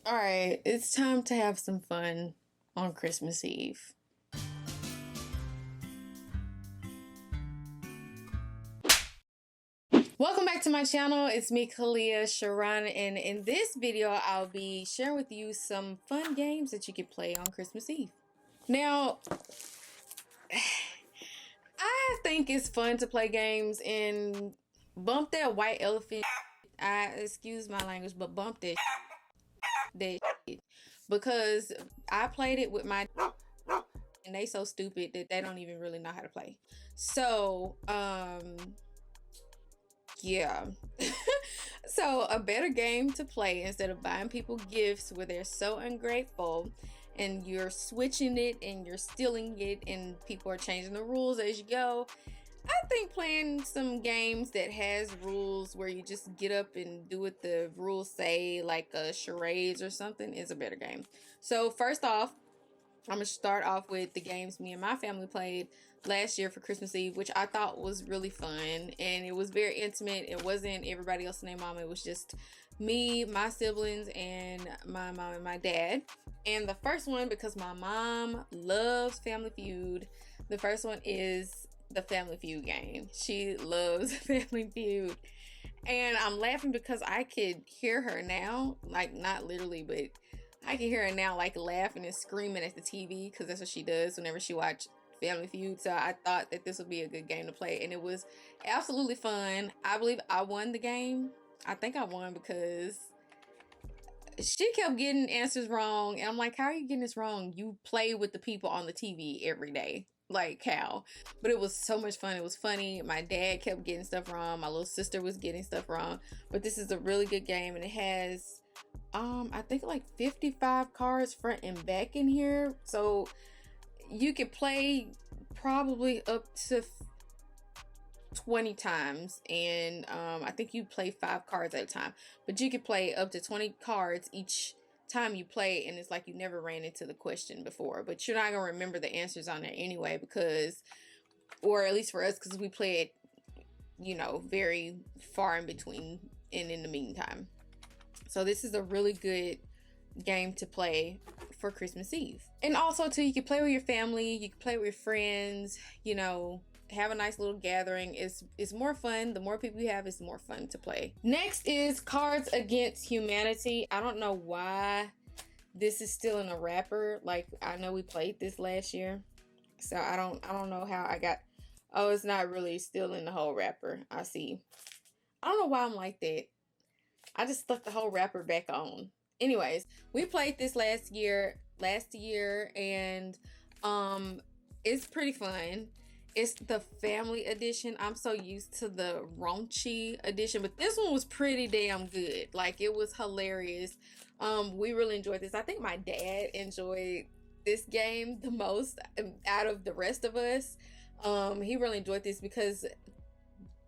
All right, it's time to have some fun on Christmas Eve. Welcome back to my channel. It's me, Kalia Sharon, and in this video, I'll be sharing with you some fun games that you can play on Christmas Eve. Now, I think it's fun to play games and bump that white elephant. Excuse my language, but bump that shit. Because I played it with my and they so stupid that they don't even really know how to play. So, yeah. So a better game to play instead of buying people gifts where they're so ungrateful and you're switching it and you're stealing it and people are changing the rules as you go. I think playing some games that has rules where you just get up and do what the rules say, like charades or something, is a better game. So first off, I'm going to start off with the games me and my family played last year for Christmas Eve, which I thought was really fun. And it was very intimate. It wasn't everybody else and their mom. It was just me, my siblings, and my mom and my dad. And the first one, because my mom loves Family Feud, the first one is the Family Feud game. She loves Family Feud. And I'm laughing because I could hear her now, like not literally, but I can hear her now like laughing and screaming at the TV because that's what she does whenever she watches Family Feud. So I thought that this would be a good game to play, and it was absolutely fun. I believe I won the game. I think I won because she kept getting answers wrong, and I'm like, how are you getting this wrong? You play with the people on the TV every day. Like how? But it was so much fun. It was funny. My dad kept getting stuff wrong. My little sister was getting stuff wrong. But this is a really good game, and it has I think like 55 cards front and back in here, so you could play probably up to 20 times, and I think you play 5 cards at a time, but you could play up to 20 cards each time you play, and it's like you never ran into the question before, but you're not gonna remember the answers on there anyway, because, or at least for us, because we play it, you know, very far in between and in the meantime. So this is a really good game to play for Christmas Eve. And also too, you can play with your family, you can play with your friends, you know, have a nice little gathering. It's more fun. The more people you have, it's more fun to play. Next is Cards Against Humanity. I don't know why this is still in a wrapper. Like, I know we played this last year, so I don't know how I got, oh, it's not really still in the whole wrapper. I see. I don't know why I'm like that. I just stuck the whole wrapper back on. Anyways, we played this last year, and it's pretty fun. It's the family edition. I'm so used to the raunchy edition, but this one was pretty damn good. Like, it was hilarious. We really enjoyed this. I think my dad enjoyed this game the most out of the rest of us. He really enjoyed this because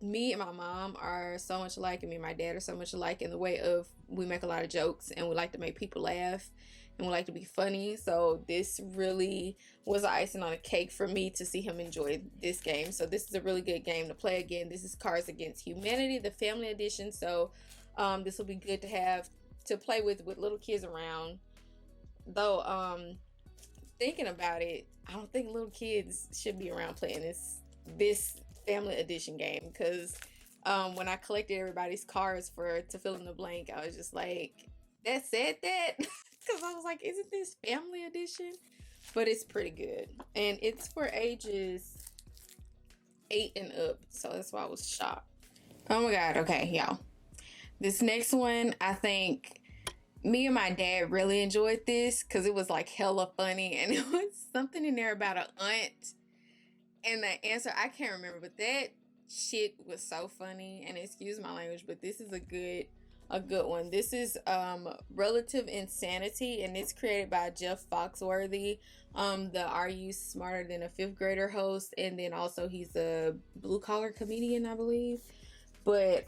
me and my mom are so much alike, and me and my dad are so much alike in the way of we make a lot of jokes and we like to make people laugh and we like to be funny. So this really was icing on a cake for me to see him enjoy this game. So this is a really good game to play. Again, this is Cards Against Humanity, the family edition. So this will be good to have to play with little kids around. Though thinking about it, I don't think little kids should be around playing this family edition game, because when I collected everybody's cards to fill in the blank, I was just like, that said that because I was like, isn't this family edition? But it's pretty good, and it's for ages 8 and up, so that's why I was shocked. Oh my god. Okay, y'all, this next one, I think me and my dad really enjoyed this because it was like hella funny, and it was something in there about an aunt. And the answer, I can't remember, but that shit was so funny. And excuse my language, but this is a good one. This is Relative Insanity, and it's created by Jeff Foxworthy, the Are You Smarter Than a Fifth Grader host, and then also he's a blue collar comedian, I believe. But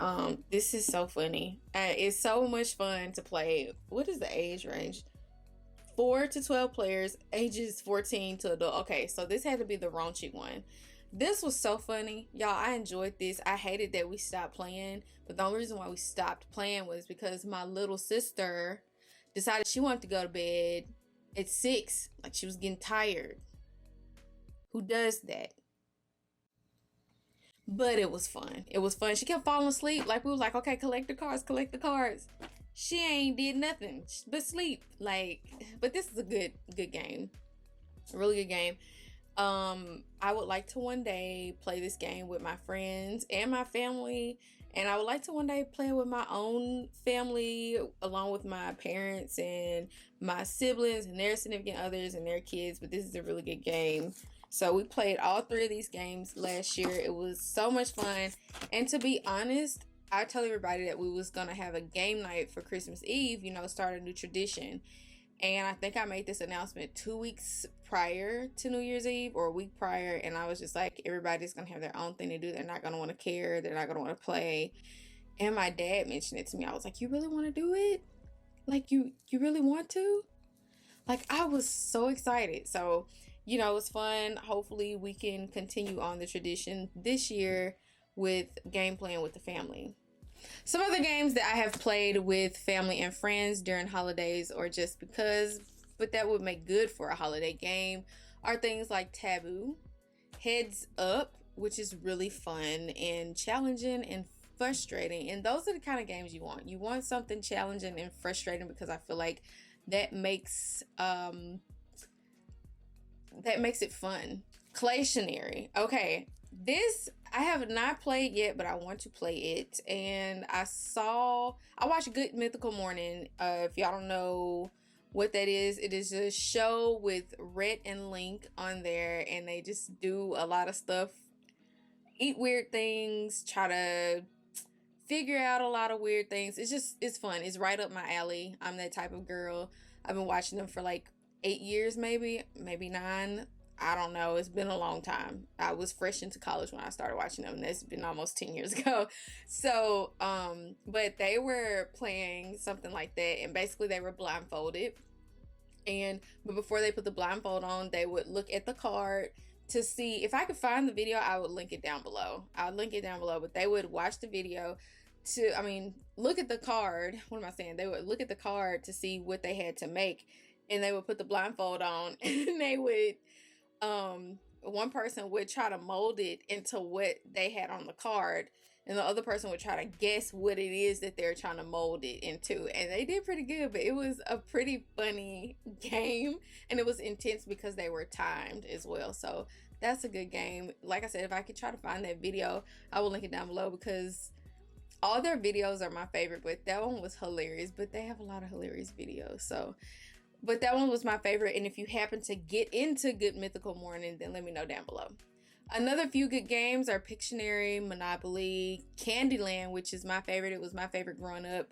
this is so funny. It's so much fun to play. What is the age range? 4 to 12 players, ages 14 to adult. Okay, so this had to be the raunchy one. This was so funny, y'all. I enjoyed this. I hated that we stopped playing, but the only reason why we stopped playing was because my little sister, decided she wanted to go to bed at 6, like she was getting tired. Who does that? But it was fun. It was fun. She kept falling asleep. Like, we were like, okay, collect the cards, collect the cards. She ain't did nothing but sleep. Like, but this is a good game. A really good game. I would like to one day play this game with my friends and my family. And I would like to one day play it with my own family, along with my parents and my siblings and their significant others and their kids. But this is a really good game. So we played all 3 of these games last year. It was so much fun. And to be honest, I told everybody that we was going to have a game night for Christmas Eve, you know, start a new tradition. And I think I made this announcement 2 weeks prior to New Year's Eve, or a week prior. And I was just like, everybody's going to have their own thing to do. They're not going to want to care. They're not going to want to play. And my dad mentioned it to me. I was like, you really want to do it? Like, you really want to? Like, I was so excited. So, you know, it was fun. Hopefully we can continue on the tradition this year with game playing with the family. Some other games that I have played with family and friends during holidays, or just because, but that would make good for a holiday game, are things like Taboo, Heads Up, which is really fun and challenging and frustrating. And those are the kind of games you want. You want something challenging and frustrating, because I feel like that makes it fun. Claytionary. Okay, this I have not played yet, but I want to play it. And I watched Good Mythical Morning. If y'all don't know what that is, it is a show with Rhett and Link on there, and they just do a lot of stuff, eat weird things, try to figure out a lot of weird things. It's fun. It's right up my alley. I'm that type of girl. I've been watching them for like 8 years, maybe 9. I don't know. It's been a long time. I was fresh into college when I started watching them, and that's been almost 10 years ago. So, but they were playing something like that, and basically they were blindfolded. But before they put the blindfold on, they would look at the card to see. If I could find the video, I would link it down below. But they would watch the video look at the card. What am I saying? They would look at the card to see what they had to make, and they would put the blindfold on, and they would, one person would try to mold it into what they had on the card, and the other person would try to guess what it is that they're trying to mold it into. And they did pretty good, but it was a pretty funny game, and it was intense because they were timed as well. So that's a good game. Like I said, if I could try to find that video, I will link it down below, because all their videos are my favorite, but that one was hilarious. But they have a lot of hilarious videos, so. But that one was my favorite. And if you happen to get into Good Mythical Morning, then let me know down below. Another few good games are Pictionary, Monopoly, Candyland, which is my favorite. It was my favorite growing up.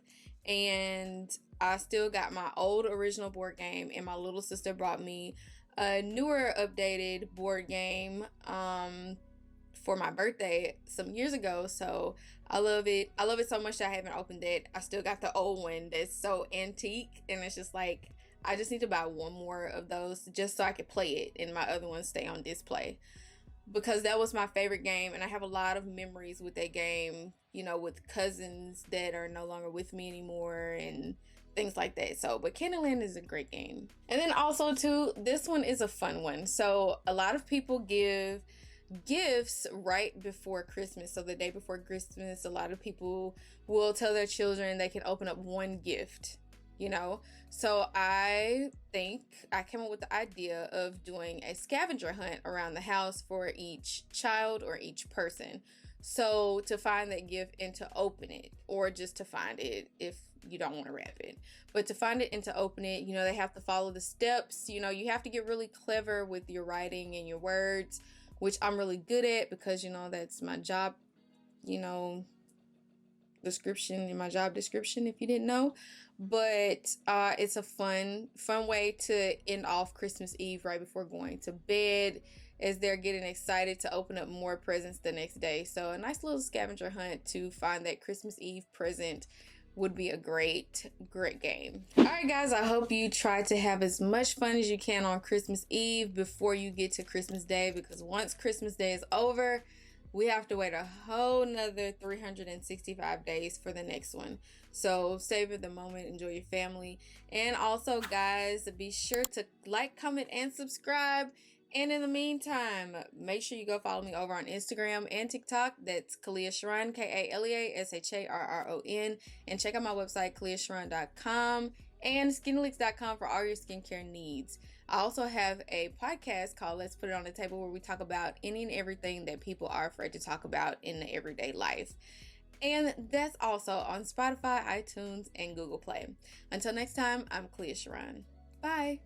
And I still got my old original board game, and my little sister brought me a newer updated board game for my birthday some years ago. So I love it. I love it so much that I haven't opened it. I still got the old one that's so antique, and it's just like, I just need to buy one more of those just so I could play it, and my other ones stay on display, because that was my favorite game. And I have a lot of memories with that game, you know, with cousins that are no longer with me anymore and things like that. So, but Candyland is a great game. And then also too, this one is a fun one. So a lot of people give gifts right before Christmas. So the day before Christmas, a lot of people will tell their children they can open up one gift, you know. So I think I came up with the idea of doing a scavenger hunt around the house for each child or each person. So to find that gift and to open it, or just to find it if you don't want to wrap it, but to find it and to open it, you know, they have to follow the steps. You know, you have to get really clever with your writing and your words, which I'm really good at, because, you know, that's my job, you know, description in my job description, if you didn't know. But it's a fun way to end off Christmas Eve right before going to bed, as they're getting excited to open up more presents the next day. So a nice little scavenger hunt to find that Christmas Eve present would be a great game. All right, guys, I hope you try to have as much fun as you can on Christmas Eve before you get to Christmas Day, because once Christmas Day is over, we have to wait a whole nother 365 days for the next one. So savor the moment, enjoy your family. And also, guys, be sure to like, comment, and subscribe. And in the meantime, make sure you go follow me over on Instagram and TikTok. That's Kalia Sharron, KALEA SHARRON. And check out my website, KaliaSharron.com and SkinLeaks.com for all your skincare needs. I also have a podcast called Let's Put It on the Table, where we talk about any and everything that people are afraid to talk about in the everyday life. And that's also on Spotify, iTunes, and Google Play. Until next time, I'm Kalia Sharron. Bye.